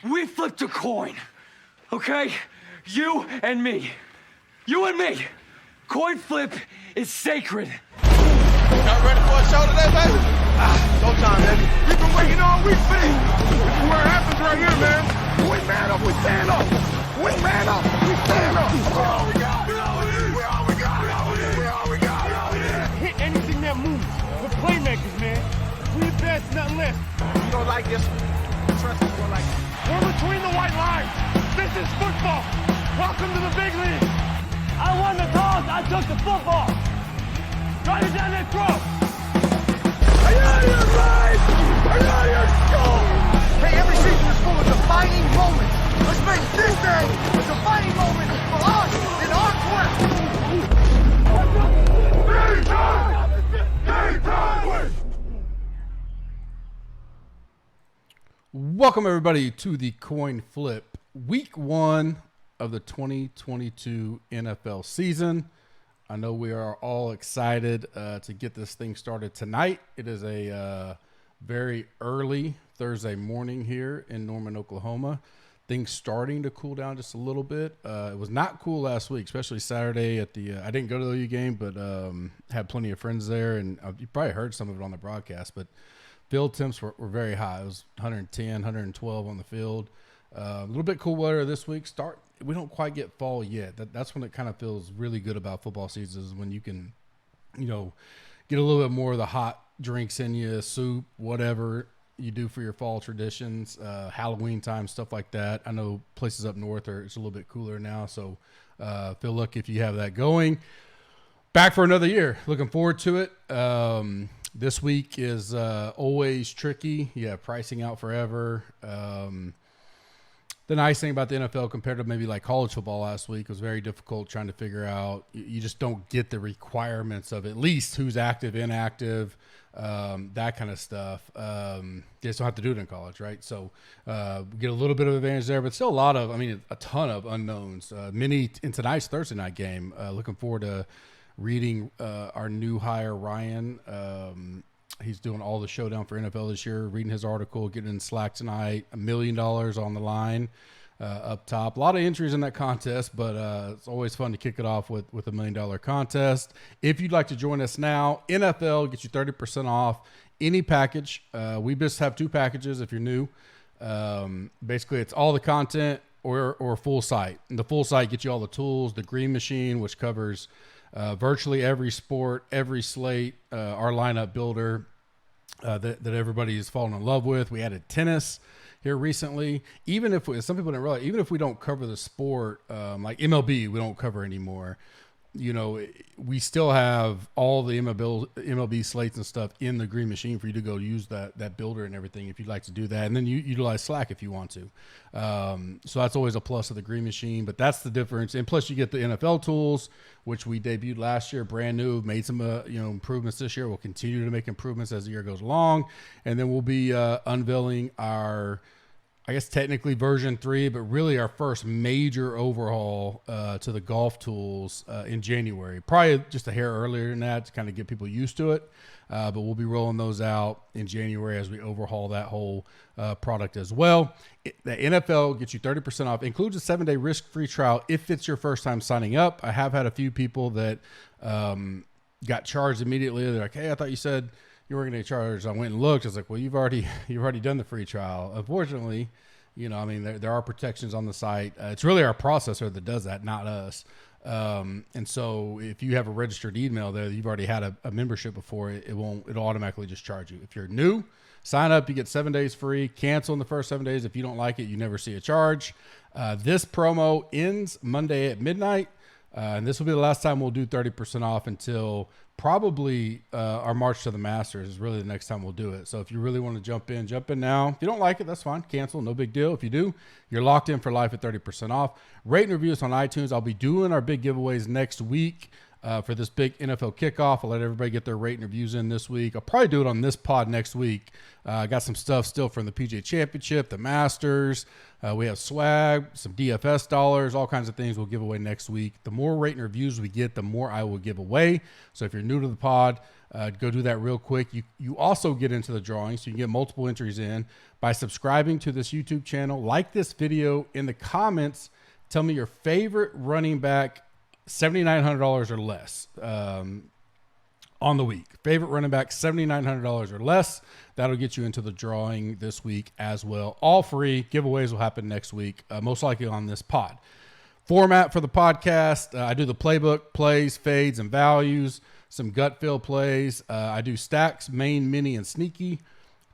We flipped a coin, okay? You and me. You and me. Coin flip is sacred. Y'all ready for a show today, baby? Showtime, baby. We've been waiting all week for this. This is where it happens right here, man. We man up, we stand up. We man up, we stand up. We all we got. We all we got. We all we got. We all we got. We all we got. Hit anything that moves. We're playmakers, man. We advance, nothing less. You don't like this? Trust me, you don't like it. We're between the white lines. This is football. Welcome to the big league. I won the toss. I took the football. Drive it down that throat. Are you out of your mind? Are you out of your skull? Hey, every season is full of defining moments. Let's make this day a defining moment for us in our quest. Welcome, everybody, to the Coin Flip, Week 1 of the 2022 NFL season. I know we are all excited to get this thing started tonight. It is a very early Thursday morning here in Norman, Oklahoma. Things starting to cool down just a little bit. It was not cool last week, especially Saturday at the I didn't go to the OU game, but had plenty of friends there, and you probably heard some of it on the broadcast, but field temps were very high. It was 110, 112 on the field. A little bit cool weather this week. We don't quite get fall yet. That's when it kind of feels really good about football season, is when you can, get a little bit more of the hot drinks in you, soup, whatever you do for your fall traditions, Halloween time, stuff like that. I know places up north it's a little bit cooler now, so feel lucky if you have that going. Back for another year. Looking forward to it. This week is always tricky. You have pricing out forever. The nice thing about the NFL compared to maybe like college football last week was very difficult trying to figure out. You just don't get the requirements of at least who's active, inactive, that kind of stuff. You just don't have to do it in college, right? So we get a little bit of advantage there, but still a ton of unknowns. Many in tonight's Thursday night game. Looking forward to reading our new hire, Ryan. He's doing all the showdown for NFL this year, reading his article, getting in Slack tonight, $1 million on the line up top. A lot of entries in that contest, but it's always fun to kick it off with a $1 million contest. If you'd like to join us now, NFL gets you 30% off any package. We just have 2 packages if you're new. Basically, it's all the content or full site. And the full site gets you all the tools, the Green Machine, which covers virtually every sport, every slate, our lineup builder that everybody is falling in love with. We added tennis here recently. Even if some people didn't realize, even if we don't cover the sport, like MLB, we don't cover anymore. We still have all the MLB slates and stuff in the Green Machine for you to go use that builder and everything if you'd like to do that. And then you utilize Slack if you want to. So that's always a plus of the Green Machine, but that's the difference. And plus you get the NFL tools, which we debuted last year, brand new, made some improvements this year. We'll continue to make improvements as the year goes along. And then we'll be unveiling our, I guess technically version 3, but really our first major overhaul to the golf tools in January. Probably just a hair earlier than that to kind of get people used to it. But we'll be rolling those out in January as we overhaul that whole product as well. The NFL gets you 30% off, includes a 7-day risk-free trial if it's your first time signing up. I have had a few people that got charged immediately. They're like, hey, I thought you said you were going to get charged. I went and looked. I was like, well, you've already done the free trial. Unfortunately, there are protections on the site. It's really our processor that does that, not us. And so if you have a registered email there, you've already had a membership before, it'll automatically just charge you. If you're new, sign up, you get 7 days free. Cancel in the first 7 days. If you don't like it, you never see a charge. This promo ends Monday at midnight. And this will be the last time we'll do 30% off until probably our March to the Masters is really the next time we'll do it. So if you really want to jump in now. If you don't like it, that's fine. Cancel, no big deal. If you do, you're locked in for life at 30% off. Rate and review us on iTunes. I'll be doing our big giveaways next week. for this big NFL kickoff. I'll let everybody get their rate and reviews in this week. I'll probably do it on this pod next week. I got some stuff still from the PGA Championship, the Masters. We have swag, some DFS dollars, all kinds of things we'll give away next week. The more rate and reviews we get, the more I will give away. So if you're new to the pod, go do that real quick. You also get into the drawing, so you can get multiple entries in by subscribing to this YouTube channel. Like this video. In the comments, tell me your favorite running back, $7,900 or less on the week. Favorite running back, $7,900 or less. That'll get you into the drawing this week as well. All free. Giveaways will happen next week, most likely on this pod. Format for the podcast, I do the playbook, plays, fades, and values, some gut feel plays. I do stacks, main, mini, and sneaky.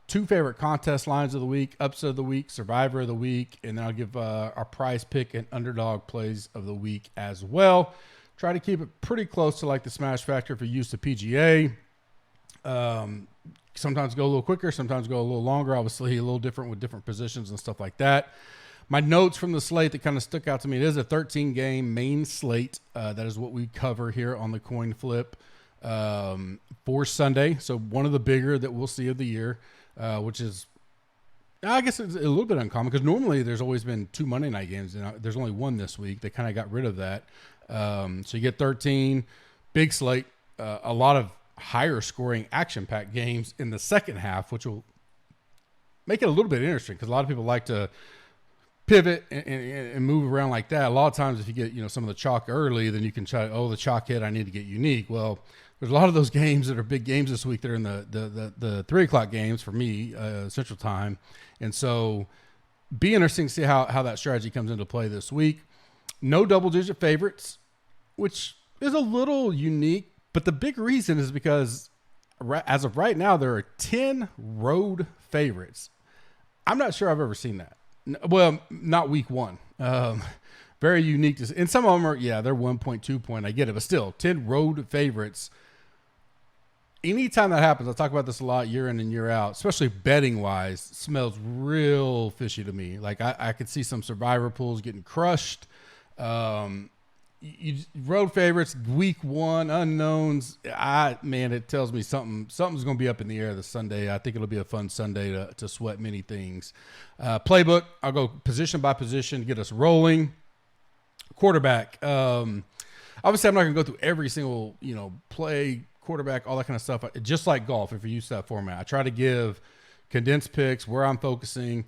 2 favorite contest lines of the week, upset of the week, survivor of the week, and then I'll give our prize pick and underdog plays of the week as well. Try to keep it pretty close to like the Smash Factor if you're used to PGA. Sometimes go a little quicker, sometimes go a little longer, obviously a little different with different positions and stuff like that. My notes from the slate that kind of stuck out to me, it is a 13-game main slate. That is what we cover here on the Coin Flip for Sunday. So one of the bigger that we'll see of the year. Which is, I guess it's a little bit uncommon because normally there's always been 2 Monday night games and there's only 1 this week. They kind of got rid of that. So you get 13, big slate, a lot of higher scoring action-packed games in the second half, which will make it a little bit interesting because a lot of people like to pivot and move around like that. A lot of times if you get, some of the chalk early, then you can try, the chalk hit, I need to get unique. Well, there's a lot of those games that are big games this week. They're in the 3 o'clock games for me, Central Time. And so be interesting to see how that strategy comes into play this week. No double-digit favorites, which is a little unique. But the big reason is because as of right now, there are 10 road favorites. I'm not sure I've ever seen that. Well, not week 1. Very unique. And some of them are, they're 1.2 point. I get it. But still, 10 road favorites. Anytime that happens, I talk about this a lot year in and year out, especially betting wise, smells real fishy to me. Like I could see some survivor pools getting crushed. Road favorites, week 1, unknowns. It tells me something's going to be up in the air this Sunday. I think it'll be a fun Sunday to sweat many things. Playbook, I'll go position by position to get us rolling. Quarterback. Obviously, I'm not going to go through every single, play, quarterback, all that kind of stuff. Just like golf, if you're used to that format. I try to give condensed picks where I'm focusing.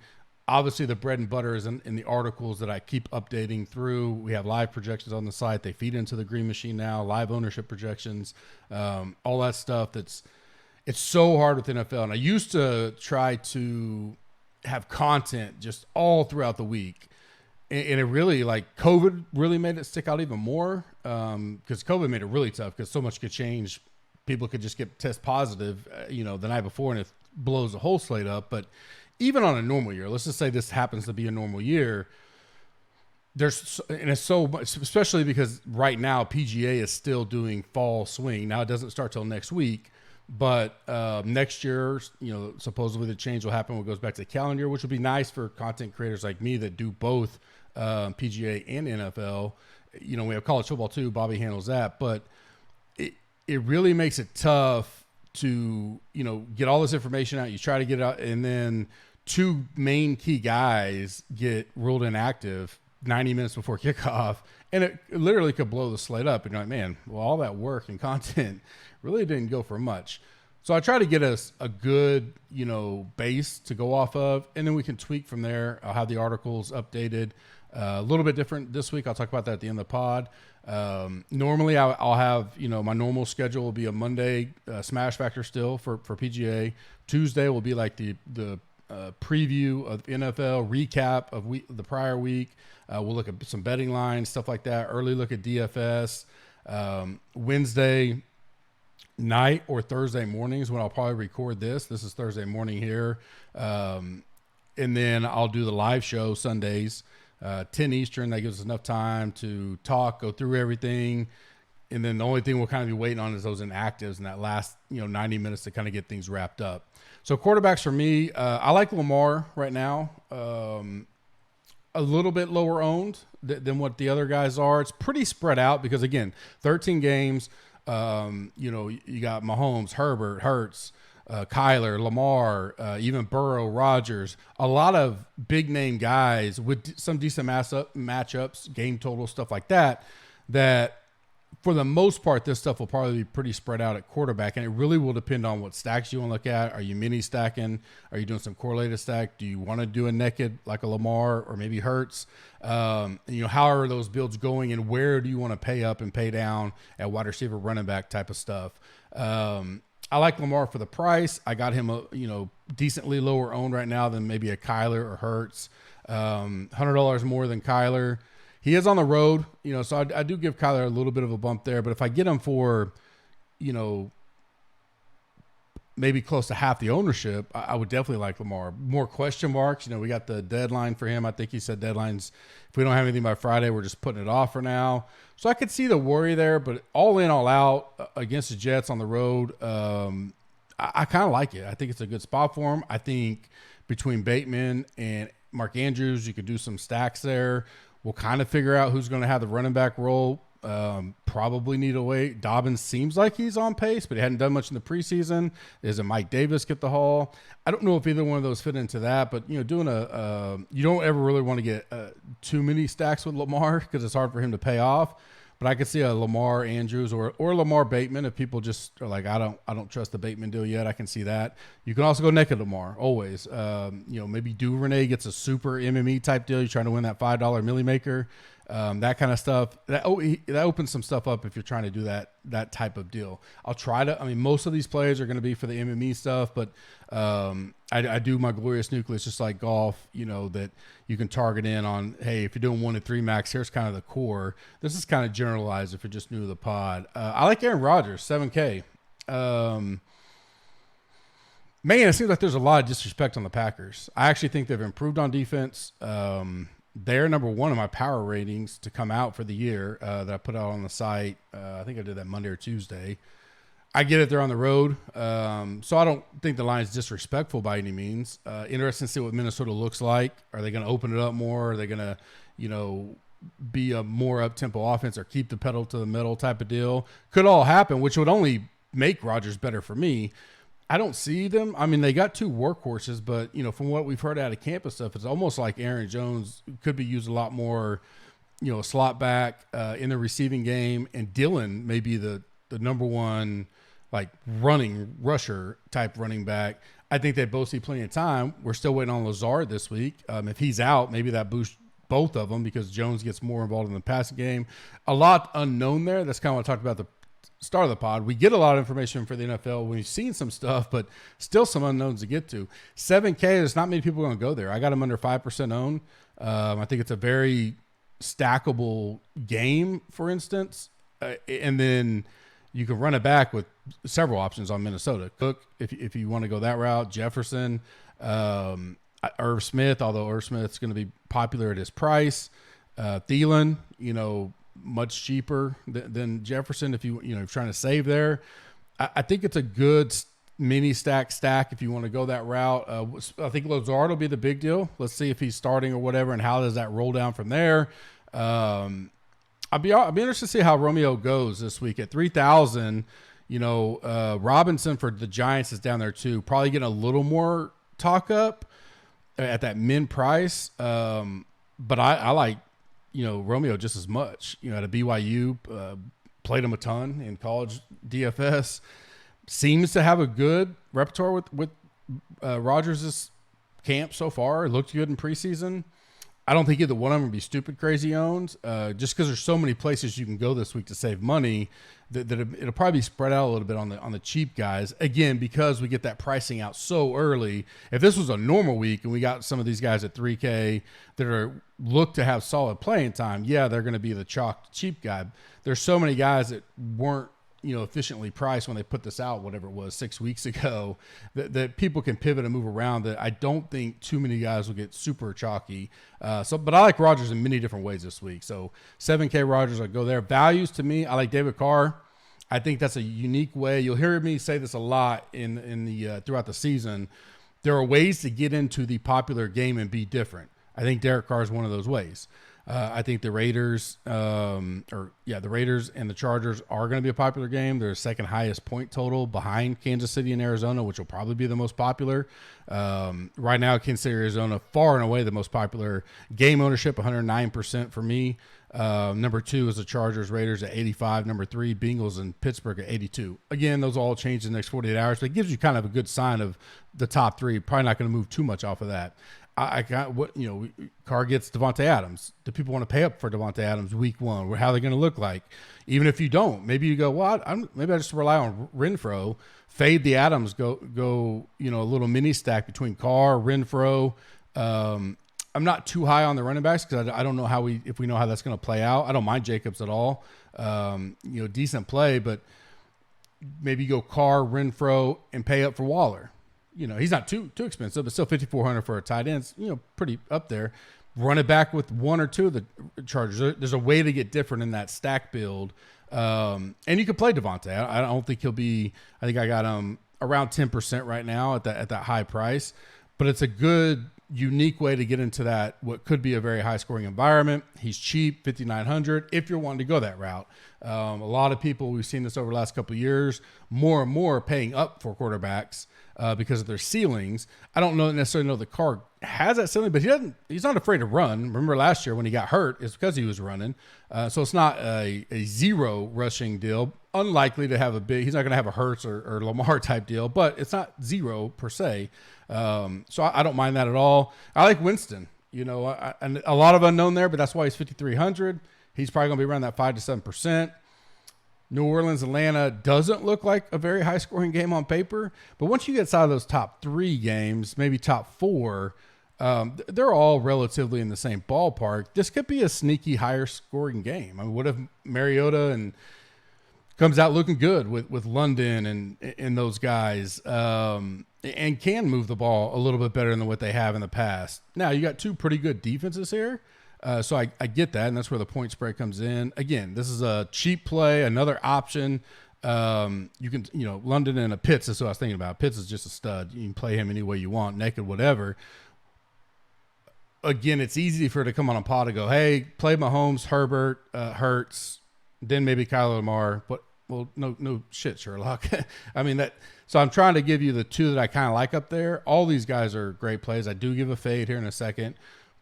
Obviously, the bread and butter is in the articles that I keep updating through. We have live projections on the site. They feed into the Green Machine now, live ownership projections, all that stuff. It's so hard with NFL. And I used to try to have content just all throughout the week. And it really, COVID really made it stick out even more because COVID made it really tough because so much could change. People could just get test positive, the night before and it blows the whole slate up. But even on a normal year, let's just say this happens to be a normal year, it's so much, especially because right now PGA is still doing fall swing. Now it doesn't start till next week, but next year, supposedly the change will happen when it goes back to the calendar year, which will be nice for content creators like me that do both PGA and NFL. We have college football too. Bobby handles that, but it really makes it tough to, get all this information out. You try to get it out, and then 2 main key guys get ruled inactive 90 minutes before kickoff, and it literally could blow the slate up. And you're like, man, well, all that work and content really didn't go for much. So I try to get us a good, base to go off of, and then we can tweak from there. I'll have the articles updated. A little bit different this week. I'll talk about that at the end of the pod. Normally I'll have, my normal schedule will be a Monday Smash Factor still for PGA. Tuesday will be like the preview of NFL, recap of the prior week. We'll look at some betting lines, stuff like that. Early look at DFS. Wednesday night or Thursday mornings when I'll probably record this. This is Thursday morning here. And then I'll do the live show Sundays. 10 Eastern, that gives us enough time to talk, go through everything. And then the only thing we'll kind of be waiting on is those inactives in that last, 90 minutes to kind of get things wrapped up. So quarterbacks for me, I like Lamar right now. a little bit lower owned than what the other guys are. It's pretty spread out because, again, 13 games. You know, you got Mahomes, Herbert, Hurts, Kyler, Lamar, even Burrow, Rodgers, a lot of big name guys with some decent matchups, game total, stuff like that, that for the most part, this stuff will probably be pretty spread out at quarterback. And it really will depend on what stacks you want to look at. Are you mini stacking? Are you doing some correlated stack? Do you want to do a naked like a Lamar or maybe Hurts? You know, how are those builds going and where do you want to pay up and pay down at wide receiver, running back type of stuff? I like Lamar for the price. I got him, you know, decently lower owned right now than maybe a Kyler or Hurts. $100 more than Kyler. He is on the road, you know, so I do give Kyler a little bit of a bump there. But if I get him for, you know, maybe close to half the ownership, I would definitely like Lamar. More question marks. You know, we got the deadline for him. I think he said deadlines, if we don't have anything by Friday, we're just putting it off for now. So I could see the worry there, but all in, all out against the Jets on the road, I kind of like it. I think it's a good spot for him. I think between Bateman and Mark Andrews, you could do some stacks there. We'll kind of figure out who's going to have the running back role. Probably need to wait. Dobbins seems like he's on pace, but he hadn't done much in the preseason. Is it Mike Davis get the haul? I don't know if either one of those fit into that, but you know, doing you don't ever really want to get too many stacks with Lamar because it's hard for him to pay off. But I could see a Lamar Andrews or Lamar Bateman if people just are like, I don't trust the Bateman deal yet. I can see that. You can also go naked Lamar always. You know, maybe Duvernay gets a super MME type deal. You're trying to win that $5 milli maker. That kind of stuff. That opens some stuff up if you're trying to do that type of deal. I'll try to. I mean, most of these plays are going to be for the MME stuff, but I do my glorious nucleus just like golf. You know that you can target in on. Hey, if you're doing 1 to 3 max, here's kind of the core. This is kind of generalized if you're just new to the pod. I like Aaron Rodgers, 7K. Man, it seems like there's a lot of disrespect on the Packers. I actually think they've improved on defense. They're number one in my power ratings to come out for the year that I put out on the site. I think I did that Monday or Tuesday. I get it. They're on the road. So I don't think the line's disrespectful by any means. Interesting to see what Minnesota looks like. Are they going to open it up more? Are they going to, you know, be a more up-tempo offense or keep the pedal to the metal type of deal? Could all happen, which would only make Rodgers better for me. I don't see them. I mean, they got 2 workhorses, but, you know, from what we've heard out of camp and stuff, it's almost like Aaron Jones could be used a lot more, you know, slot back in the receiving game. And Dillon may be the number one, like, rusher type running back. I think they both see plenty of time. We're still waiting on Lazard this week. If he's out, maybe that boosts both of them because Jones gets more involved in the passing game. A lot unknown there. That's kind of what I talked about the start of the pod. We get a lot of information for the NFL. We've seen some stuff, but still some unknowns to get to. 7K, there's not many people going to go there. I got them under 5% owned. I think it's a very stackable game, for instance. And then you can run it back with several options on Minnesota. Cook, if you want to go that route. Jefferson, Irv Smith, although Irv Smith's going to be popular at his price. Thielen, you know, much cheaper than Jefferson if you're trying to save there. I think it's a good mini stack if you want to go that route. I think Lazard will be the big deal. Let's see if he's starting or whatever, and how does that roll down from there. I'll be interested to see how Romeo goes this week at 3,000. You know, Robinson for the Giants is down there too. Probably getting a little more talk up at that min price. But I like, you know, Romeo just as much. You know, at a BYU, played him a ton in college DFS. Seems to have a good repertoire with Rodgers' camp so far. It looked good in preseason. I don't think either one of them would be stupid crazy owned. Just because there's so many places you can go this week to save money, that it'll probably be spread out a little bit on the cheap guys. Again, because we get that pricing out so early. If this was a normal week and we got some of these guys at 3K that are look to have solid playing time, yeah, they're going to be the chalk cheap guy. There's so many guys that weren't, you know, efficiently priced when they put this out, whatever it was, 6 weeks ago, that people can pivot and move around, that I don't think too many guys will get super chalky. But I like Rodgers in many different ways this week. So 7K Rodgers, I go there. Values to me, I like David Carr. I think that's a unique way. You'll hear me say this a lot in the throughout the season. There are ways to get into the popular game and be different. I think Derek Carr is one of those ways. I think the Raiders, the Raiders and the Chargers are going to be a popular game. They're the second highest point total behind Kansas City and Arizona, which will probably be the most popular. Right now, Kansas City, Arizona, far and away the most popular. Game ownership, 109% for me. Number 2 is the Chargers, Raiders at 85. Number 3, Bengals and Pittsburgh at 82. Again, those all change in the next 48 hours, but it gives you kind of a good sign of the top 3. Probably not going to move too much off of that. Carr gets Devontae Adams. Do people want to pay up for Devontae Adams week 1? How are they going to look like? Even if you don't, maybe you go, well, maybe I just rely on Renfro, fade the Adams, go, a little mini stack between Carr, Renfro. I'm not too high on the running backs because I don't know if we know how that's going to play out. I don't mind Jacobs at all. Decent play, but maybe you go Carr, Renfro, and pay up for Waller. He's not too expensive, but still $5,400 for a tight end. Pretty up there. Run it back with 1 or 2 of the Chargers. There's a way to get different in that stack build. And you can play Devontae. I don't think he'll be – I think I got him around 10% right now at that high price. But it's a good, unique way to get into that what could be a very high-scoring environment. He's cheap, $5,900, if you're wanting to go that route. A lot of people, we've seen this over the last couple of years, more and more paying up for quarterbacks because of their ceilings. I don't necessarily know the Carr has that ceiling, but he's not afraid to run. Remember last year when he got hurt, it's because he was running. So it's not a zero rushing deal. Unlikely to have he's not going to have a Hurts or Lamar type deal, but it's not zero per se. So I don't mind that at all. I like Winston, and a lot of unknown there, but that's why he's 5,300. He's probably going to be around that 5 to 7%. New Orleans, Atlanta doesn't look like a very high scoring game on paper, but once you get outside of those top 3 games, maybe top 4, they're all relatively in the same ballpark. This could be a sneaky higher scoring game. I mean, what if Mariota comes out looking good with London and those guys, and can move the ball a little bit better than what they have in the past? Now, you got 2 pretty good defenses here. So I get that, and that's where the point spread comes in. Again, this is a cheap play, another option. You can, London and a Pitts is what I was thinking about. Pitts is just a stud. You can play him any way you want, naked, whatever. Again, it's easy for it to come on a pod and go, hey, play Mahomes, Herbert, Hurts, then maybe Kyler Lamar. But, well, no shit, Sherlock. I mean, so I'm trying to give you the 2 that I kind of like up there. All these guys are great plays. I do give a fade here in a second.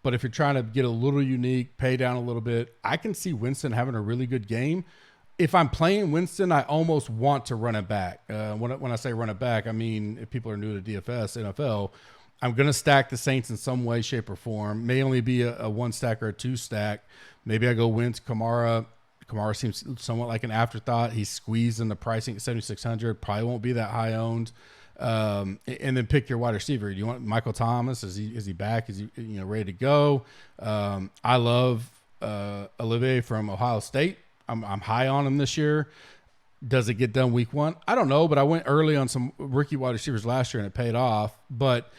But if you're trying to get a little unique, pay down a little bit, I can see Winston having a really good game. If I'm playing Winston, I almost want to run it back. When I say run it back, I mean, if people are new to DFS, NFL, I'm going to stack the Saints in some way, shape, or form. May only be a 1 stack or a 2 stack. Maybe I go Wentz, Kamara. Kamara seems somewhat like an afterthought. He's squeezed in the pricing at 7,600. Probably won't be that high owned. And then pick your wide receiver. Do you want Michael Thomas? Is he back? Is he ready to go? I love Olivier from Ohio State. I'm high on him this year. Does it get done week 1? I don't know, but I went early on some rookie wide receivers last year and it paid off. But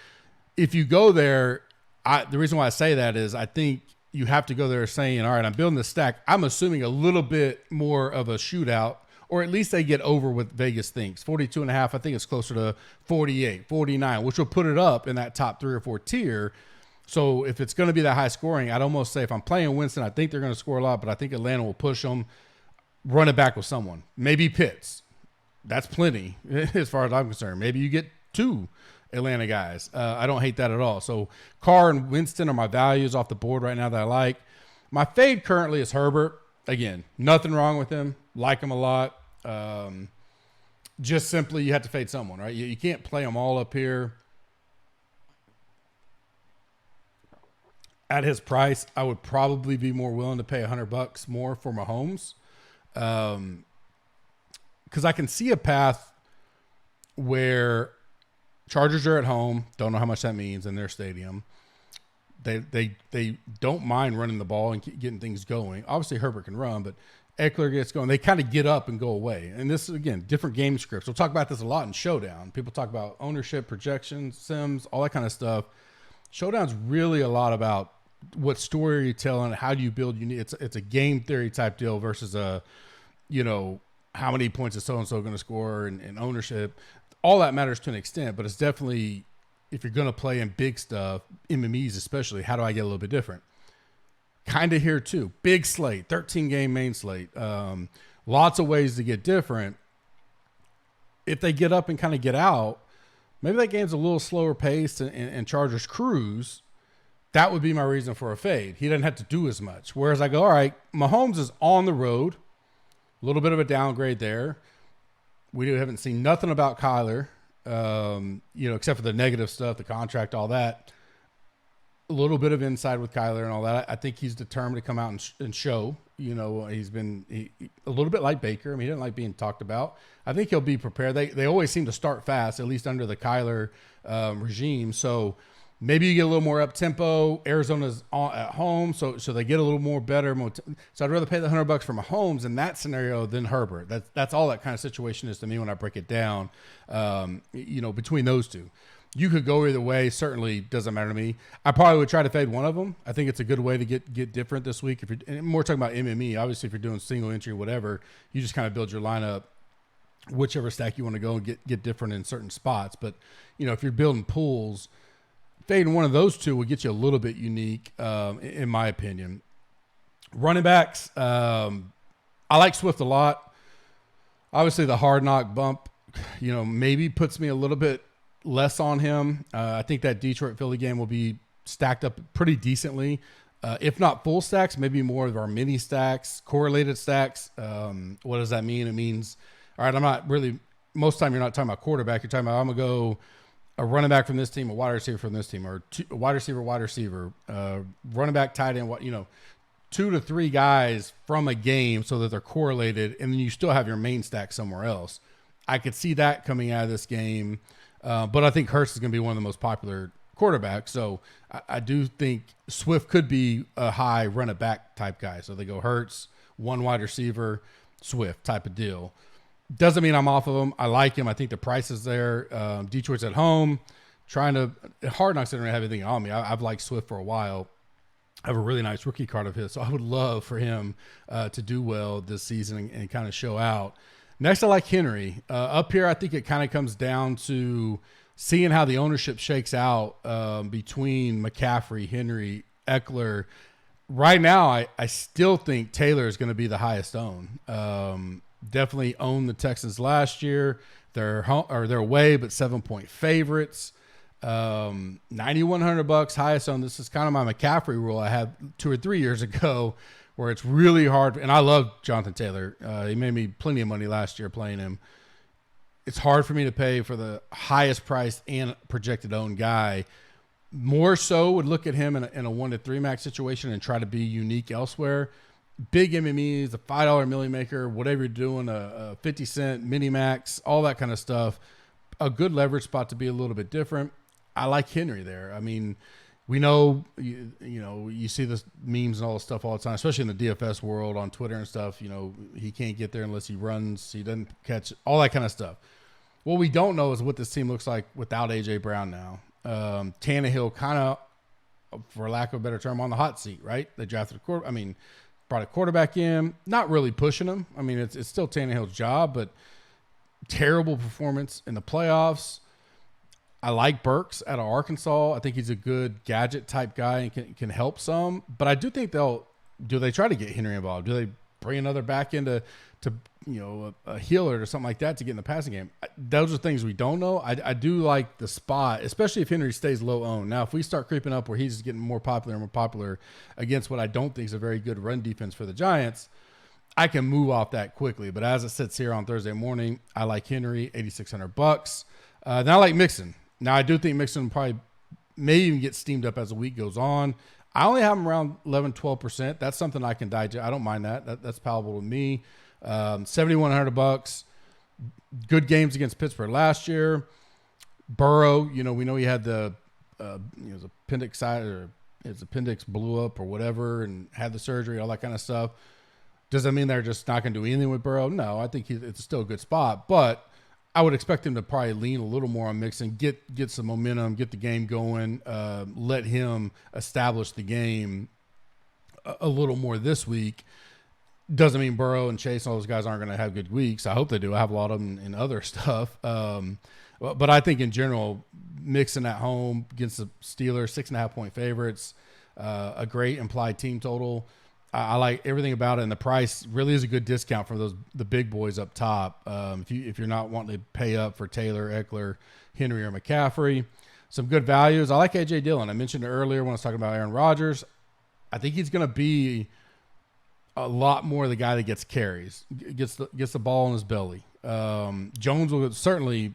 if you go there, the reason why I say that is I think you have to go there saying, all right, I'm building this stack. I'm assuming a little bit more of a shootout, or at least they get over what Vegas thinks. 42.5, I think it's closer to 48, 49, which will put it up in that top 3 or 4 tier. So if it's going to be that high scoring, I'd almost say if I'm playing Winston, I think they're going to score a lot, but I think Atlanta will push them, run it back with someone. Maybe Pitts. That's plenty as far as I'm concerned. Maybe you get 2 Atlanta guys. I don't hate that at all. So Carr and Winston are my values off the board right now that I like. My fade currently is Herbert. Again, nothing wrong with him. Like him a lot. Just simply you have to fade someone, right? You can't play them all up here. At his price, I would probably be more willing to pay $100 more for Mahomes. Because I can see a path where Chargers are at home. Don't know how much that means in their stadium. They don't mind running the ball and getting things going. Obviously, Herbert can run, but Eckler gets going. They kind of get up and go away. And this is, again, different game scripts. We'll talk about this a lot in Showdown. People talk about ownership, projections, sims, all that kind of stuff. Showdown's really a lot about what story are you telling, how do you build unique. It's a game theory type deal versus a, how many points is so-and-so going to score and ownership. All that matters to an extent, but it's definitely if you're going to play in big stuff, MMEs especially, how do I get a little bit different? Kind of here too. Big slate, 13-game main slate. Lots of ways to get different. If they get up and kind of get out, maybe that game's a little slower paced and Chargers cruise. That would be my reason for a fade. He doesn't have to do as much. Whereas I go, all right, Mahomes is on the road. A little bit of a downgrade there. We haven't seen nothing about Kyler, except for the negative stuff, the contract, all that. A little bit of inside with Kyler and all that. I think he's determined to come out and show. He's been a little bit like Baker. I mean, he didn't like being talked about. I think he'll be prepared. They always seem to start fast, at least under the Kyler regime. So maybe you get a little more up tempo. Arizona's at home, so they get a little more better. So I'd rather pay the $100 for Mahomes in that scenario than Herbert. That's all that kind of situation is to me when I break it down. Between those two. You could go either way. Certainly doesn't matter to me. I probably would try to fade one of them. I think it's a good way to get different this week. If you're and more talking about MME, obviously if you're doing single entry or whatever, you just kind of build your lineup, whichever stack you want to go and get different in certain spots. But if you're building pools, fading one of those two will get you a little bit unique, in my opinion. Running backs, I like Swift a lot. Obviously the hard knock bump, maybe puts me a little bit less on him. I think that Detroit-Philly game will be stacked up pretty decently. If not full stacks, maybe more of our mini stacks, correlated stacks. What does that mean? It means, all right, I'm not really, most of the time you're not talking about quarterback. You're talking about, I'm going to go a running back from this team, a wide receiver from this team, or a wide receiver, running back, tight end, 2 to 3 guys from a game so that they're correlated, and then you still have your main stack somewhere else. I could see that coming out of this game. But I think Hurts is going to be one of the most popular quarterbacks. So I do think Swift could be a high run it back type guy. So they go Hurts, one wide receiver, Swift type of deal. Doesn't mean I'm off of him. I like him. I think the price is there. Detroit's at home. Hard Knocks didn't have anything on me. I've liked Swift for a while. I have a really nice rookie card of his. So I would love for him to do well this season and kind of show out. Next, I like Henry. Up here, I think it kind of comes down to seeing how the ownership shakes out between McCaffrey, Henry, Eckler. Right now, I still think Taylor is going to be the highest owned. Definitely owned the Texans last year. They're away, but 7-point favorites. $9,100 highest owned. This is kind of my McCaffrey rule I had 2 or 3 years ago, where it's really hard. And I love Jonathan Taylor. He made me plenty of money last year playing him. It's hard for me to pay for the highest priced and projected owned guy. More so would look at him in a 1 to 3 max situation and try to be unique elsewhere. Big MMEs, a $5 milli maker, whatever you're doing, a 50-cent mini max, all that kind of stuff. A good leverage spot to be a little bit different. I like Henry there. I mean, we know, you see the memes and all this stuff all the time, especially in the DFS world on Twitter and stuff. He can't get there unless he runs. He doesn't catch all that kind of stuff. What we don't know is what this team looks like without A.J. Brown now. Tannehill kind of, for lack of a better term, on the hot seat, right? They drafted brought a quarterback in, not really pushing him. I mean, it's still Tannehill's job, but terrible performance in the playoffs. I like Burks out of Arkansas. I think he's a good gadget type guy and can help some. But I do think do they try to get Henry involved? Do they bring another back into a healer or something like that to get in the passing game? Those are things we don't know. I do like the spot, especially if Henry stays low owned. Now, if we start creeping up where he's getting more popular and more popular against what I don't think is a very good run defense for the Giants, I can move off that quickly. But as it sits here on Thursday morning, I like Henry, $8,600. Then I like Mixon. Now, I do think Mixon probably may even get steamed up as the week goes on. I only have him around 11, 12%. That's something I can digest. I don't mind that. That's palatable to me. $7,100. Good games against Pittsburgh last year. Burrow, we know he had his appendix blew up or whatever and had the surgery, all that kind of stuff. Does that mean they're just not going to do anything with Burrow? No, I think it's still a good spot, but I would expect him to probably lean a little more on Mixon, get some momentum, get the game going, let him establish the game a little more this week. Doesn't mean Burrow and Chase and all those guys aren't going to have good weeks. I hope they do. I have a lot of them in other stuff. But I think in general, Mixon at home against the Steelers, 6.5-point favorites, a great implied team total. I like everything about it, and the price really is a good discount for the big boys up top. If you're not wanting to pay up for Taylor, Eckler, Henry, or McCaffrey, some good values. I like AJ Dillon. I mentioned it earlier when I was talking about Aaron Rodgers. I think he's going to be a lot more the guy that gets carries, gets the ball in his belly. Jones will certainly,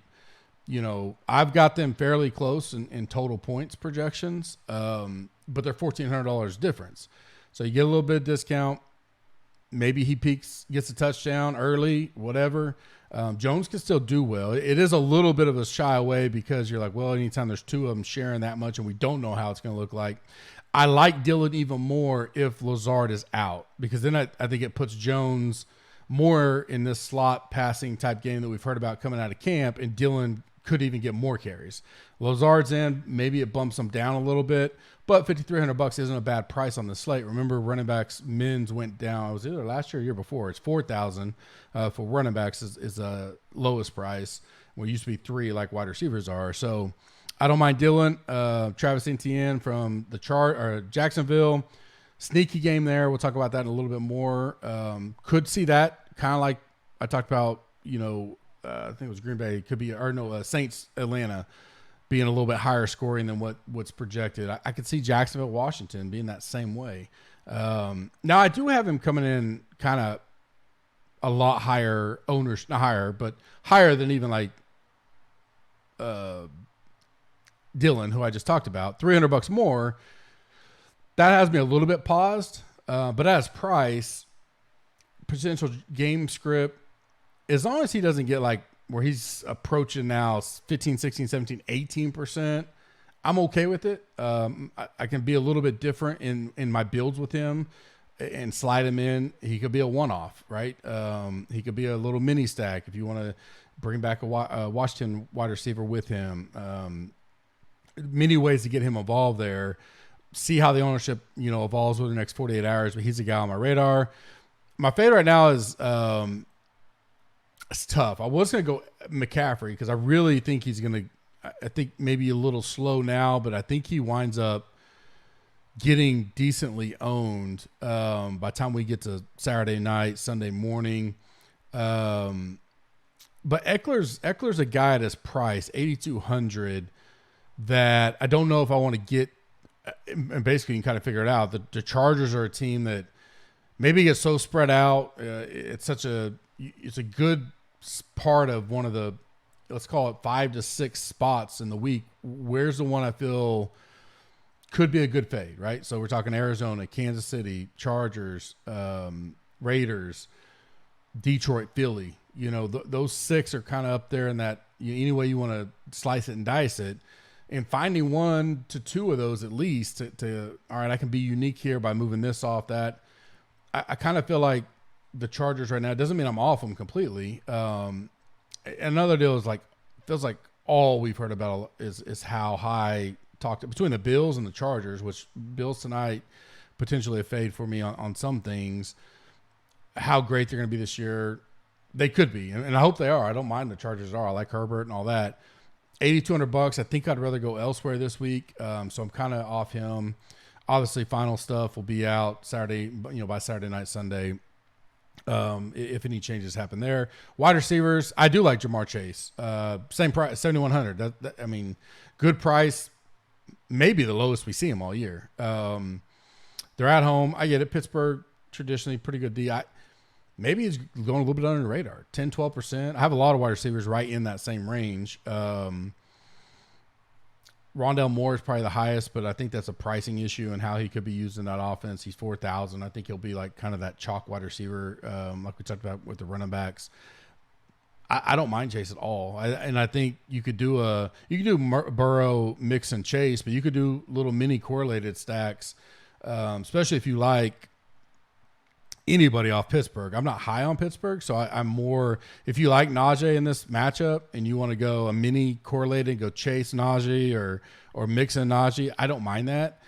I've got them fairly close in total points projections, but they're $1,400 difference. So you get a little bit of discount. Maybe he peaks, gets a touchdown early, whatever. Jones can still do well. It is a little bit of a shy away because you're like, well, anytime there's two of them sharing that much and we don't know how it's going to look like. I like Dillon even more if Lazard is out, because then I think it puts Jones more in this slot passing type game that we've heard about coming out of camp, and Dillon could even get more carries. Lazard's in, maybe it bumps him down a little bit, but $5,300 isn't a bad price on the slate. Remember, running backs men's went down. It was either last year or year before. It's $4,000 for running backs is a lowest price. Well, it used to be $3,000 like wide receivers are. So I don't mind Dillon. Travis Etienne from Jacksonville. Sneaky game there. We'll talk about that in a little bit more. Could see that kind of like I talked about, I think it was Green Bay. Could be, Saints, Atlanta being a little bit higher scoring than what's projected. I could see Jacksonville, Washington being that same way. Now I do have him coming in kind of a lot higher owners, not higher, but higher than even like, Dillon, who I just talked about, $300 more. That has me a little bit paused, but as price, potential game script, as long as he doesn't get like where he's approaching now 15, 16, 17, 18%, I'm okay with it. I can be a little bit different in my builds with him and slide him in. He could be a one-off, right? He could be a little mini stack if you want to bring back a Washington wide receiver with him. Many ways to get him involved there. See how the ownership, evolves over the next 48 hours, but he's a guy on my radar. My favorite right now is it's tough. I was going to go McCaffrey because I really think he's going to – I think maybe a little slow now, but I think he winds up getting decently owned by the time we get to Saturday night, Sunday morning. But Eckler's a guy at his price, $8,200, that I don't know if I want to get – and basically you can kind of figure it out. The Chargers are a team that maybe gets so spread out. It's a good part of one of the, let's call it 5 to 6 spots in the week. Where's the one I feel could be a good fade, right? So we're talking Arizona, Kansas City, Chargers, Raiders, Detroit, Philly. Those 6 are kind of up there in that, any way you want to slice it and dice it. And finding 1 to 2 of those at least to all right, I can be unique here by moving this off that. I kind of feel like the Chargers right now, it doesn't mean I'm off them completely. Another deal is feels like all we've heard about is how high talked between the Bills and the Chargers, which Bills tonight potentially a fade for me on some things. How great they're going to be this year. They could be, and I hope they are. I don't mind the Chargers are. I like Herbert and all that. $8,200. I think I'd rather go elsewhere this week. So I'm kind of off him. Obviously, final stuff will be out Saturday, by Saturday night, Sunday. If any changes happen there. Wide receivers, I do like Jamar Chase. Same price, $7,100. Good price. Maybe the lowest we see him all year. They're at home. I get it. Pittsburgh, traditionally pretty good D. Maybe he's going a little bit under the radar, 10, 12%. I have a lot of wide receivers right in that same range. Rondale Moore is probably the highest, but I think that's a pricing issue and how he could be used in that offense. He's 4,000. I think he'll be like kind of that chalk wide receiver, like we talked about with the running backs. I don't mind Chase at all. I think you could do Burrow, Mixon, Chase, but you could do little mini correlated stacks, especially if you like anybody off Pittsburgh. I'm not high on Pittsburgh, so I'm more – if you like Najee in this matchup and you want to go a mini correlated, go Chase Najee or Mixon Najee, I don't mind that.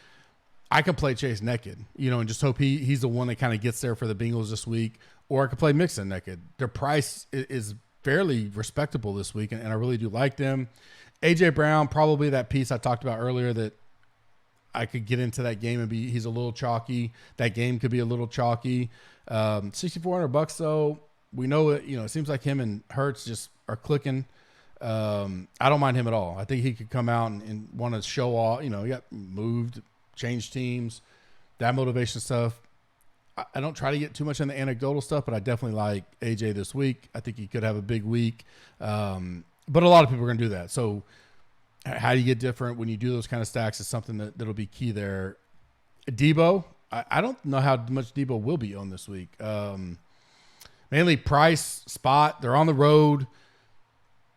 I could play Chase naked, and just hope he's the one that kind of gets there for the Bengals this week. Or I could play Mixon naked. Their price is fairly respectable this week, and I really do like them. A.J. Brown, probably that piece I talked about earlier that I could get into that game and he's a little chalky. That game could be a little chalky. $6,400 though. We know it. It seems like him and Hurts just are clicking. I don't mind him at all. I think he could come out and want to show off. He got moved, changed teams, that motivation stuff. I don't try to get too much in the anecdotal stuff, but I definitely like AJ this week. I think he could have a big week. But a lot of people are going to do that. So how do you get different when you do those kind of stacks is something that'll be key there. Debo, I don't know how much Debo will be on this week. Mainly price, spot. They're on the road.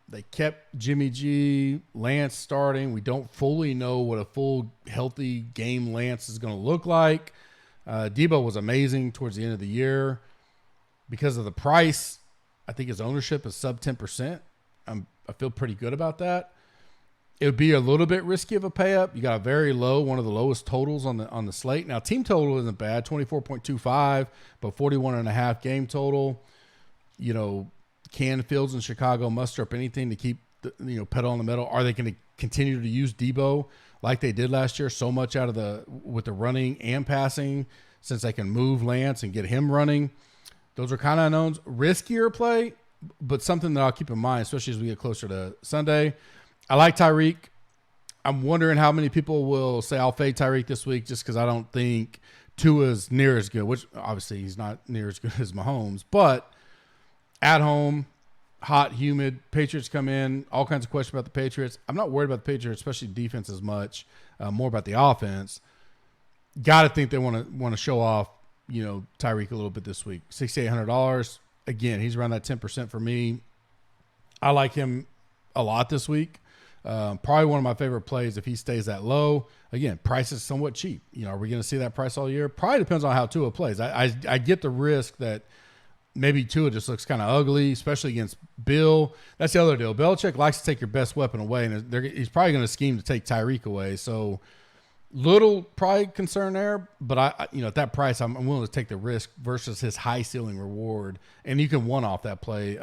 They kept Jimmy G, Lance starting. We don't fully know what a full healthy game Lance is going to look like. Debo was amazing towards the end of the year. Because of the price, I think his ownership is sub 10%. I feel pretty good about that. It would be a little bit risky of a pay up. You got a very low, one of the lowest totals on the slate. Now, team total isn't bad, 24.25, but 41.5 game total. Can Fields in Chicago muster up anything to keep pedal on the metal? Are they going to continue to use Debo like they did last year so much with the running and passing, since they can move Lance and get him running? Those are kind of unknowns. Riskier play, but something that I'll keep in mind, especially as we get closer to Sunday. I like Tyreek. I'm wondering how many people will say I'll fade Tyreek this week just because I don't think Tua's near as good, which obviously he's not near as good as Mahomes. But at home, hot, humid, Patriots come in, all kinds of questions about the Patriots. I'm not worried about the Patriots, especially defense as much, more about the offense. Got to think they want to show off, Tyreek a little bit this week. $6,800. Again, he's around that 10% for me. I like him a lot this week. Probably one of my favorite plays if he stays that low. Again, price is somewhat cheap. Are we going to see that price all year? Probably depends on how Tua plays. I get the risk that maybe Tua just looks kind of ugly, especially against Bill. That's the other deal. Belichick likes to take your best weapon away, and he's probably going to scheme to take Tyreek away. So little probably concern there, but at that price, I'm willing to take the risk versus his high ceiling reward, and you can one-off that play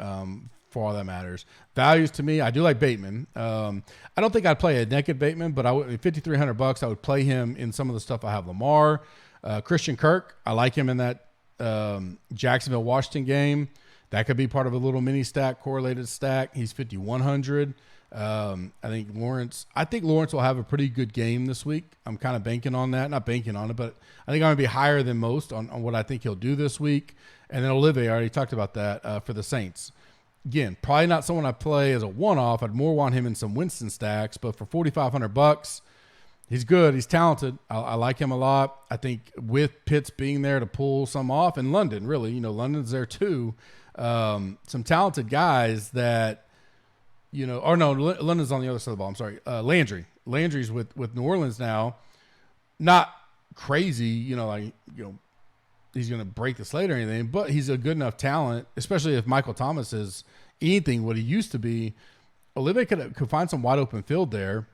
for all that matters. Values to me, I do like Bateman. I don't think I'd play a naked Bateman, but $5,300, I would play him in some of the stuff I have. Lamar, Christian Kirk, I like him in that Jacksonville Washington game. That could be part of a little mini stack, correlated stack. He's 5,100. I think Lawrence will have a pretty good game this week. I'm kind of banking on that. Not banking on it, but I think I'm going to be higher than most on what I think he'll do this week. And then Olivier, I already talked about that for the Saints. Again, probably not someone I play as a one-off. I'd more want him in some Winston stacks, but for $4,500, he's good. He's talented. I like him a lot. I think with Pitts being there to pull some off, and London, really, London's there too. Some talented guys that, London's on the other side of the ball. I'm sorry. Landry. Landry's with New Orleans now. Not crazy, he's going to break the slate or anything, but he's a good enough talent, especially if Michael Thomas is anything what he used to be. Olivier could find some wide open field there.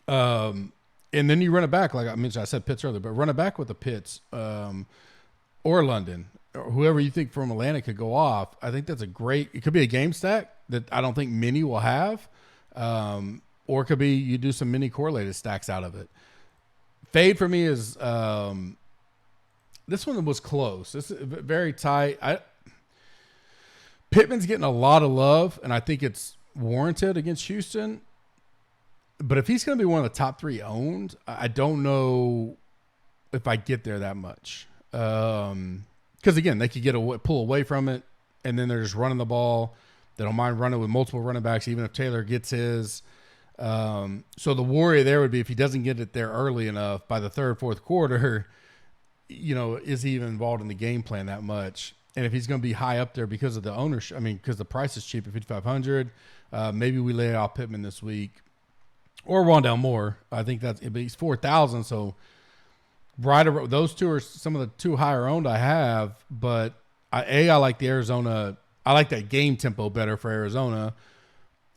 And then you run it back, like I mentioned, I said Pitts earlier, but run it back with the Pitts or London, or whoever you think from Atlanta could go off. I think that's it could be a game stack that I don't think many will have. Or it could be you do some mini correlated stacks out of it. Fade for me is this one was close. This is very tight. Pittman's getting a lot of love, and I think it's warranted against Houston. But if he's going to be one of the top 3 owned, I don't know if I get there that much. Because, again, they could pull away from it, and then they're just running the ball. They don't mind running with multiple running backs, even if Taylor gets his. So the worry there would be if he doesn't get it there early enough by the third, fourth quarter, is he even involved in the game plan that much? And if he's going to be high up there because of the ownership, because the price is cheap at $5,500, maybe we lay off Pittman this week. Or Rondale Moore. I think he's 4,000. So those two are some of the 2 higher owned I have. But I like the Arizona. I like that game tempo better for Arizona.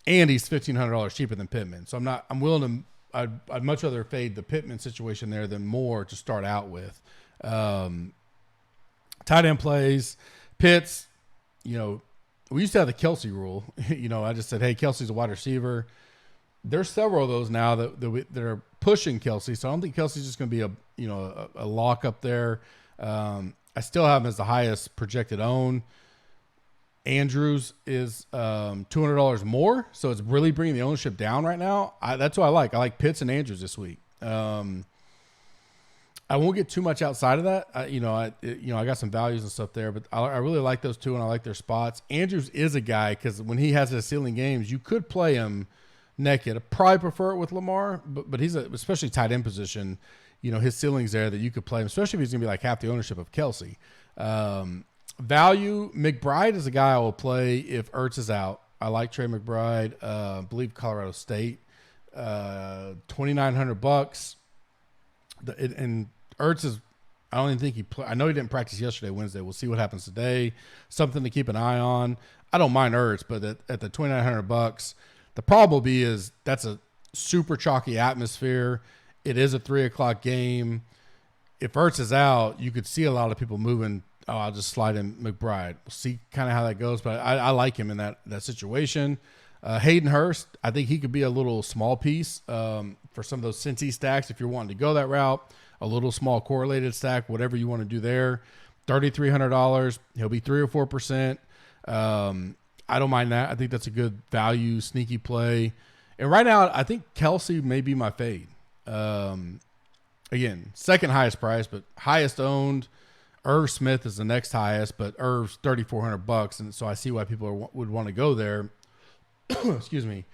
And he's $1,500 cheaper than Pittman. So I'm willing to. I'd much rather fade the Pittman situation there than Moore to start out with. Tight end plays, Pitts, you know, we used to have the Kelsey rule. You know, I just said, hey, Kelsey's a wide receiver. There's several of those now that are pushing Kelsey, so I don't think Kelsey's just going to be a lock up there. I still have him as the highest projected own. Andrews is $200 more, so it's really bringing the ownership down right now. That's what I like. I like Pitts and Andrews this week. I won't get too much outside of that. I got some values and stuff there, but I really like those two, and I like their spots. Andrews is a guy because when he has his ceiling games, you could play him naked. I probably prefer it with Lamar, but he's especially tight end position. You know, his ceiling's there that you could play him, especially if he's going to be like half the ownership of Kelsey. Value, McBride is a guy I will play if Ertz is out. I like Trey McBride. I believe Colorado State. $2,900. And Ertz is, I don't even think I know he didn't practice yesterday, Wednesday. We'll see what happens today. Something to keep an eye on. I don't mind Ertz, but at the $2,900, the problem will be is that's a super chalky atmosphere. It is a 3:00 game. If Ertz is out, you could see a lot of people moving. Oh, I'll just slide in McBride. We'll see kind of how that goes, but I like him in that situation. Hayden Hurst, I think he could be a little small piece for some of those Cincy stacks if you're wanting to go that route. A little small correlated stack, whatever you want to do there. $3,300. He'll be 3 or 4%. I don't mind that. I think that's a good value, sneaky play. And right now, I think Kelsey may be my fade. Again, second highest price, but highest owned. Irv Smith is the next highest, but Irv's $3,400, and so I see why people would want to go there. Excuse me.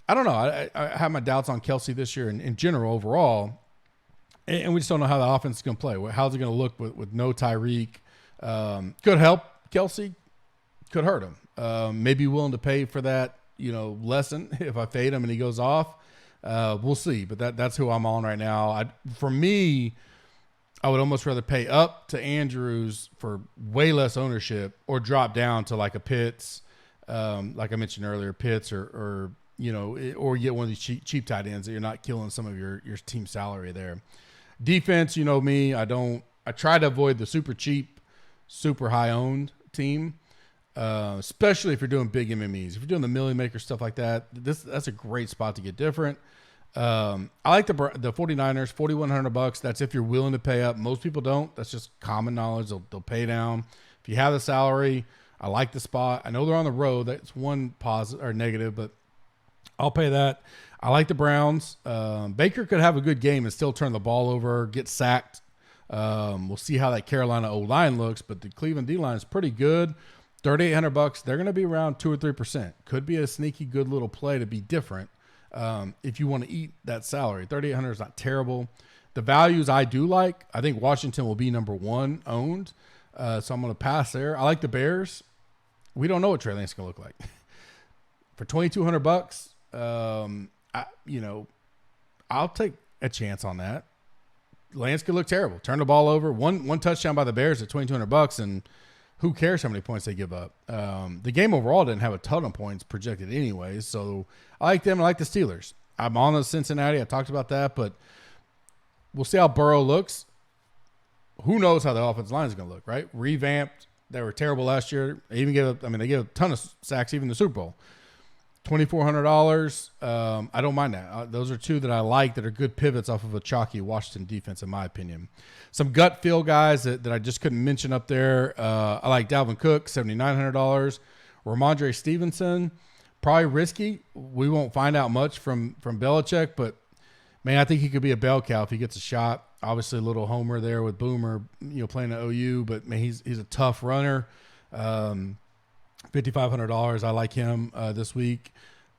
I don't know. I have my doubts on Kelsey this year in general overall, and we just don't know how the offense is going to play. How's it going to look with no Tyreek? Could help Kelsey, could hurt him. Maybe willing to pay for that, lesson if I fade him and he goes off. We'll see, but that's who I'm on right now. For me, I would almost rather pay up to Andrews for way less ownership or drop down to like a Pitts, like I mentioned earlier, Pitts or get one of these cheap tight ends that you're not killing some of your team salary there. Defense, you know me, I try to avoid the super cheap, super high owned team, especially if you're doing big MMEs. If you're doing the Million Maker stuff like that, that's a great spot to get different. I like the 49ers, $4,100. That's if you're willing to pay up. Most people don't. That's just common knowledge. They'll pay down. If you have the salary, I like the spot. I know they're on the road. That's one positive or negative, but I'll pay that. I like the Browns. Baker could have a good game and still turn the ball over, get sacked. We'll see how that Carolina O-line looks, but the Cleveland D-line is pretty good. $3,800. They're going to be around 2 or 3%. Could be a sneaky good little play to be different. If you want to eat that salary. $3,800 is not terrible. The values I do like, I think Washington will be number 1 owned. So I'm going to pass there. I like the Bears. We don't know what Trey Lance is going to look like. For $2,200, I'll take a chance on that. Lance could look terrible. Turn the ball over. One touchdown by the Bears at $2,200, and who cares how many points they give up? The game overall didn't have a ton of points projected anyways, so I like them. I like the Steelers. I'm on the Cincinnati. I talked about that, but we'll see how Burrow looks. Who knows how the offensive line is going to look, right? Revamped. They were terrible last year. They gave a ton of sacks, even the Super Bowl. $2,400. I don't mind that. Those are two that I like that are good pivots off of a chalky Washington defense, in my opinion. Some gut feel guys that I just couldn't mention up there. I like Dalvin Cook, $7,900. Ramondre Stevenson, probably risky. We won't find out much from Belichick, but man, I think he could be a bell cow if he gets a shot. Obviously, a little homer there with Boomer, playing at OU, but man, he's a tough runner. $5,500. I like him this week.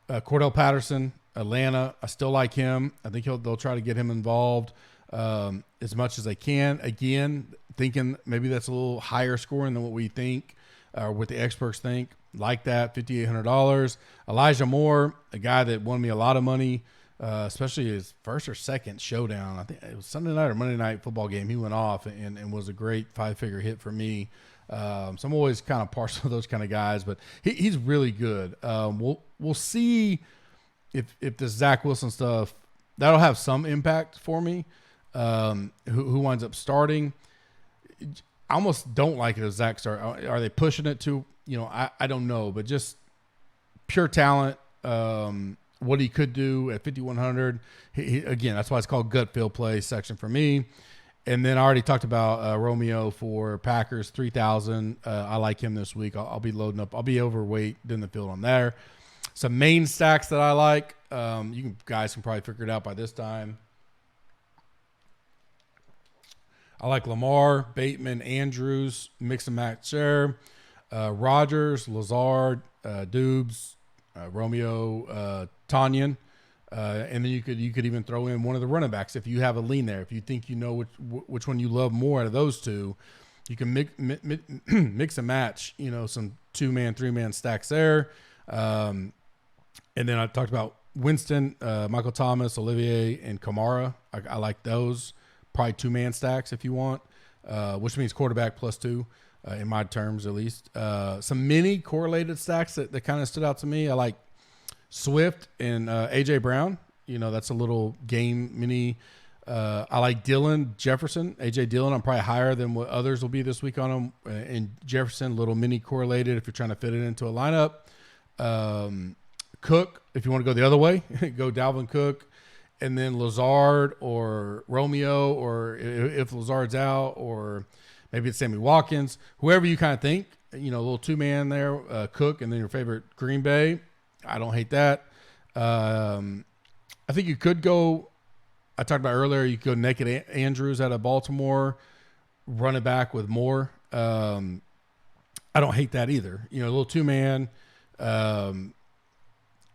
Cordell Patterson, Atlanta. I still like him. I think they'll try to get him involved as much as they can. Again, thinking maybe that's a little higher scoring than what we think or what the experts think. Like that, $5,800. Elijah Moore, a guy that won me a lot of money, especially his first or second showdown. I think it was Sunday night or Monday night football game. He went off and was a great 5-figure hit for me. So I'm always kind of partial to those kind of guys, but he's really good. We'll see if the Zach Wilson stuff, that'll have some impact for me. Who winds up starting? I almost don't like it if Zach start. Are they pushing it to? I don't know, but just pure talent. What he could do at 5,100. Again, that's why it's called gut feel play section for me. And then I already talked about Romeo for Packers, 3,000. I like him this week. I'll be loading up. I'll be overweight in the field on there. Some main stacks that I like. Guys can probably figure it out by this time. I like Lamar, Bateman, Andrews, mix and match there. Rodgers, Lazard, Dubes, Romeo, Tanyan. And then you could even throw in one of the running backs if you have a lean there. If you think you know which one you love more out of those two, you can mix and match. Some 2-man, 3-man stacks there. And then I talked about Winston, Michael Thomas, Olivier, and Kamara. I like those. Probably 2-man stacks if you want, which means quarterback +2 in my terms at least. Some mini correlated stacks that kind of stood out to me. I like Swift and A.J. Brown. That's a little game mini. I like Dylan Jefferson. A.J. Dillon, I'm probably higher than what others will be this week on him. And Jefferson, little mini correlated if you're trying to fit it into a lineup. Cook, if you want to go the other way, go Dalvin Cook. And then Lazard or Romeo, or if Lazard's out, or maybe it's Sammy Watkins, whoever you kind of think, a little 2-man there, Cook, and then your favorite Green Bay. I don't hate that. I think you could go, I talked about earlier, you could go naked Andrews out of Baltimore, run it back with Moore. I don't hate that either. A little 2-man.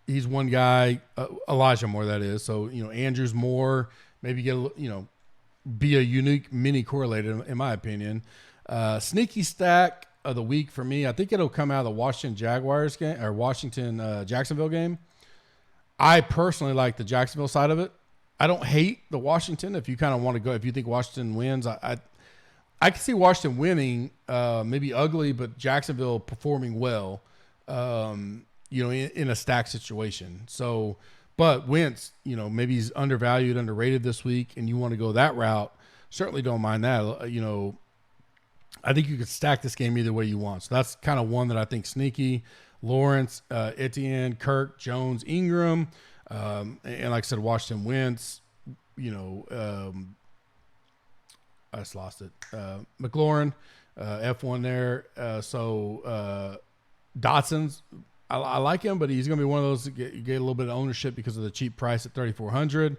He's one guy, Elijah Moore, that is. So, Andrews, Moore, maybe get be a unique mini correlated, in my opinion. Sneaky stack of the week for me, I think it'll come out of the Washington Jaguars game or Washington Jacksonville game. I personally like the Jacksonville side of it. I don't hate the Washington. If you kind of want to go, if you think Washington wins, I can see Washington winning, maybe ugly, but Jacksonville performing well. In a stack situation. So, but Wentz, maybe he's undervalued, underrated this week, and you want to go that route, certainly don't mind that. I think you could stack this game either way you want. So that's kind of one that I think sneaky. Lawrence, Etienne, Kirk, Jones, Ingram, and like I said, Washington Wentz, I just lost it. McLaurin, F1 there. Dotson's, I like him, but he's going to be one of those that get a little bit of ownership because of the cheap price at 3,400.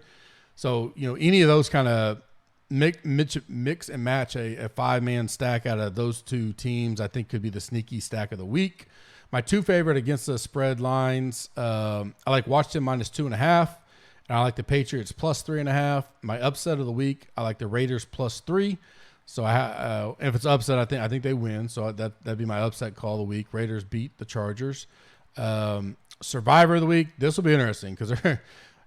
So, any of those kind of mix and match a 5-man stack out of those two teams, I think could be the sneaky stack of the week. My 2 favorite against the spread lines, I like Washington -2.5, and I like the Patriots +3.5. My upset of the week, I like the Raiders +3. So if it's upset, I think they win. So that'd be my upset call of the week. Raiders beat the Chargers. Survivor of the week. This will be interesting because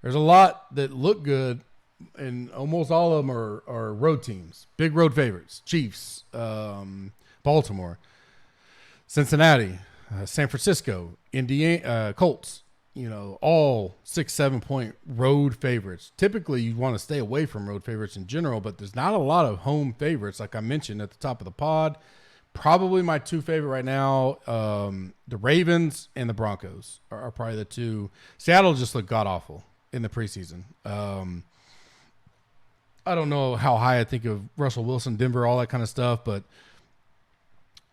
there's a lot that look good, and almost all of them are road teams, big road favorites. Chiefs, Baltimore, Cincinnati, San Francisco, Indiana, Colts. All 6-7 point road favorites. Typically, you want to stay away from road favorites in general, but there's not a lot of home favorites, like I mentioned at the top of the pod. Probably my 2 favorite right now, the Ravens and the Broncos are probably the 2. Seattle just looked god-awful in the preseason. I don't know how high I think of Russell Wilson, Denver, all that kind of stuff, but,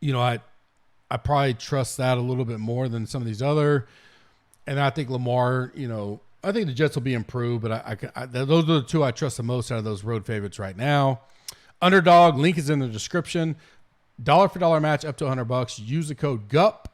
I probably trust that a little bit more than some of these other. And I think Lamar, I think the Jets will be improved, but those are the 2 I trust the most out of those road favorites right now. Underdog, link is in the description. Dollar for dollar match up to $100. Use the code GUP.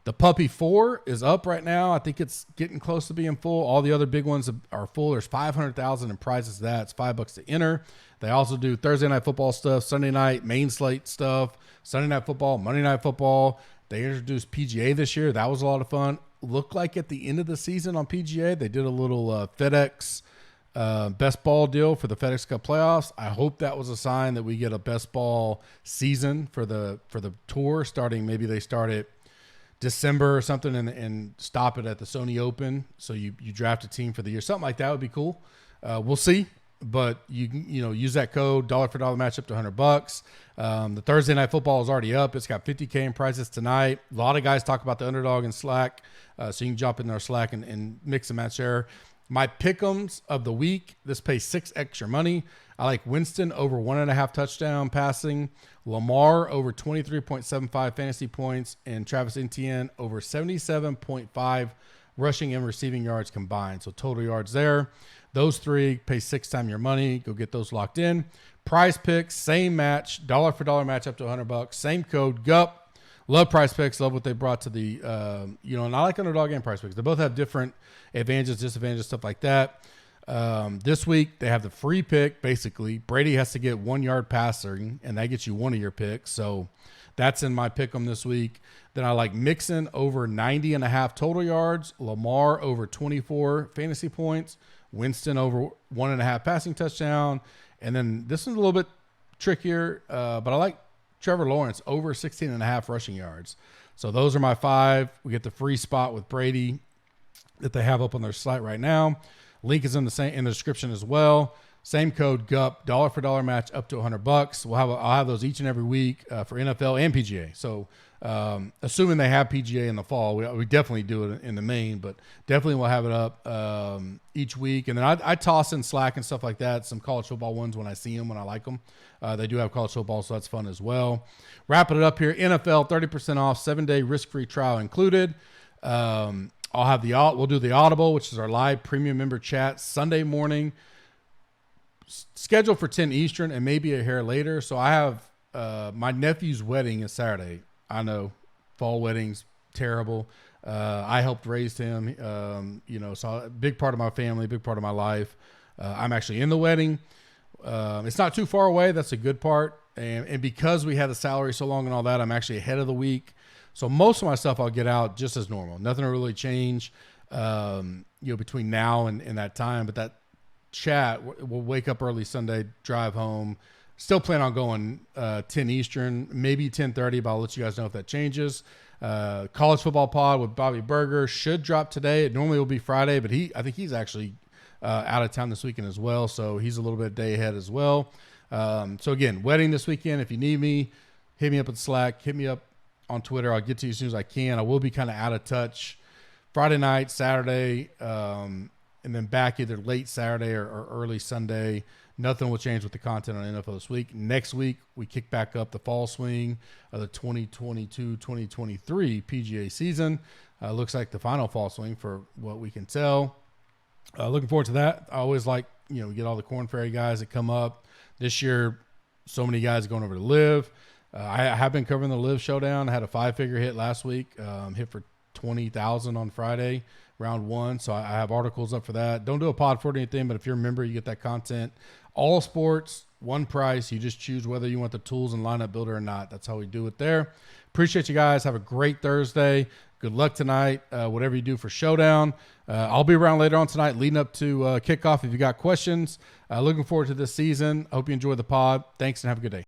The Puppy 4 is up right now. I think it's getting close to being full. All the other big ones are full. There's 500,000 in prizes. It's $5 to enter. They also do Thursday night football stuff, Sunday night main slate stuff, Sunday night football, Monday night football. They introduced PGA this year. That was a lot of fun. Looked like at the end of the season on PGA, they did a little FedEx best ball deal for the FedEx Cup playoffs. I hope that was a sign that we get a best ball season for the tour starting. Maybe they start it December or something and stop it at the Sony Open. So you draft a team for the year. Something like that would be cool. We'll see. But you know, use that code dollar for dollar match up to $100. The Thursday Night Football is already up. It's got $50K in prizes tonight. A lot of guys talk about the underdog in Slack, so you can jump in our Slack and mix and match there. My pick'ems of the week. This pays 6 extra money. I like Winston over 1.5 touchdown passing, Lamar over 23.75 fantasy points, and Travis Etienne over 77.5 rushing and receiving yards combined. So total yards there. Those 3 pay 6 times your money. Go get those locked in. Prize Picks, same match, dollar for dollar match up to $100. Same code GUP. Love Prize Picks. Love what they brought to the, and I like Underdog and Prize Picks. They both have different advantages, disadvantages, stuff like that. This week they have the free pick. Basically, Brady has to get 1 yard passing, and that gets you one of your picks. So that's in my pick 'em this week. Then I like Mixon over 90.5 total yards, Lamar over 24 fantasy points, Winston over 1.5 passing touchdown. And then this is a little bit trickier, but I like Trevor Lawrence over 16.5 rushing yards. So those are my 5. We get the free spot with Brady that they have up on their site right now. Link is in the description as well. Same code GUP, dollar for dollar match up to $100. I'll have those each and every week for NFL and PGA. So assuming they have PGA in the fall, we definitely do it in the main, but definitely we'll have it up each week. And then I toss in Slack and stuff like that, some college football ones when I see them, when I like them. They do have college football, so that's fun as well. Wrapping it up here, NFL 30% off, 7-day risk-free trial included. We'll do the Audible, which is our live premium member chat Sunday morning, scheduled for 10 Eastern and maybe a hair later. So I have my nephew's wedding is Saturday. I know, fall weddings, terrible. I helped raise him, so a big part of my family, big part of my life. I'm actually in the wedding. It's not too far away. That's a good part. And because we had the salary so long and all that, I'm actually ahead of the week. So most of my stuff I'll get out just as normal. Nothing will really change, between now and that time. But that chat, we'll wake up early Sunday, drive home. Still plan on going 10 Eastern, maybe 10:30, but I'll let you guys know if that changes. College Football Pod with Bobby Berger should drop today. It normally will be Friday, but I think he's actually out of town this weekend as well, so he's a little bit day ahead as well. So again, wedding this weekend. If you need me, hit me up at Slack, hit me up on Twitter. I'll get to you as soon as I can. I will be kind of out of touch Friday night, Saturday, and then back either late Saturday or early Sunday. Nothing will change with the content on NFL this week. Next week, we kick back up the fall swing of the 2022-2023 PGA season. Looks like the final fall swing for what we can tell. Looking forward to that. I always like, we get all the Korn Ferry guys that come up. This year, so many guys going over to Live. I have been covering the Live Showdown. I had a 5-figure hit last week, hit for $20,000 on Friday, round 1. So I have articles up for that. Don't do a pod for it or anything, but if you're a member, you get that content. All sports, one price. You just choose whether you want the tools and lineup builder or not. That's how we do it there. Appreciate you guys. Have a great Thursday. Good luck tonight, whatever you do for Showdown. I'll be around later on tonight leading up to kickoff if you got questions. Looking forward to this season. I hope you enjoy the pod. Thanks and have a good day.